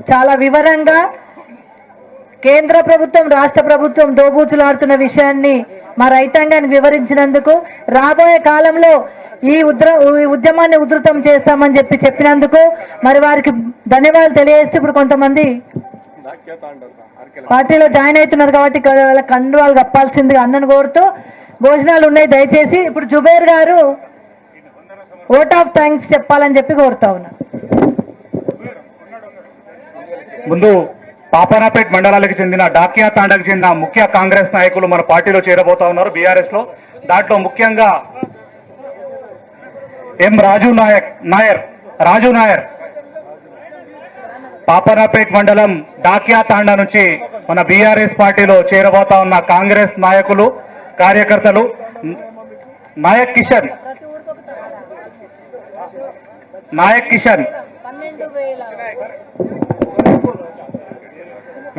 చాలా వివరంగా కేంద్ర ప్రభుత్వం రాష్ట్ర ప్రభుత్వం దోబూచులాడుతున్న విషయాన్ని మా రైతాంగాన్ని వివరించినందుకు, రాబోయే కాలంలో ఈ ఉద్యమాన్ని ఉధృతం చేస్తామని చెప్పినందుకు మరి వారికి ధన్యవాదాలు తెలియజేస్తూ, ఇప్పుడు కొంతమంది పార్టీలో జాయిన్ అవుతున్నారు కాబట్టి వాళ్ళ కండువాలు కప్పాల్సిందిగా అన్నను కోరుతూ, భోజనాలు ఉన్నాయి దయచేసి. ఇప్పుడు జుబేర్ గారు ఓట్ ఆఫ్ థ్యాంక్స్ చెప్పాలని చెప్పి కోరుతా ఉన్నా. ముందు పాపనాపేట్ మండలాలకు చెందిన డాకియా తాండాకు చెందిన ముఖ్య కాంగ్రెస్ నాయకులు మన పార్టీలో చేరబోతా ఉన్నారు బీఆర్ఎస్ లో. దాంట్లో ముఖ్యంగా ఎం రాజు నాయర్ పాపనాపేట్ మండలం డాకియా తాండా నుంచి మన బీఆర్ఎస్ పార్టీలో చేరబోతా ఉన్న కాంగ్రెస్ నాయకులు కార్యకర్తలు నాయక్ కిషన్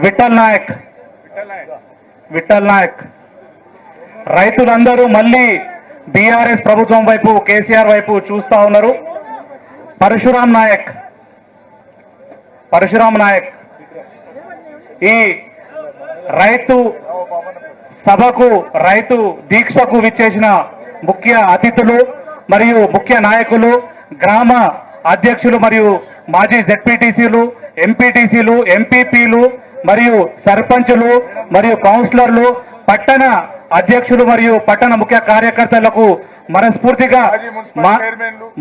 విఠల్ నాయక్ రైతులందరూ మళ్ళీ బీఆర్ఎస్ ప్రభుత్వం వైపు, కేసీఆర్ వైపు చూస్తా ఉన్నారు. పరశురామ్ నాయక్ ఈ రైతు సభకు, రైతు దీక్షకు విచ్చేసిన ముఖ్య అతిథులు మరియు ముఖ్య నాయకులు, గ్రామ అధ్యక్షులు మరియు మాజీ జెడ్పీటీసీలు, ఎంపీటీసీలు, ఎంపీపీలు మరియు సర్పంచులు మరియు కౌన్సిలర్లు, పట్టణ అధ్యక్షులు మరియు పట్టణ ముఖ్య కార్యకర్తలకు మనస్ఫూర్తిగా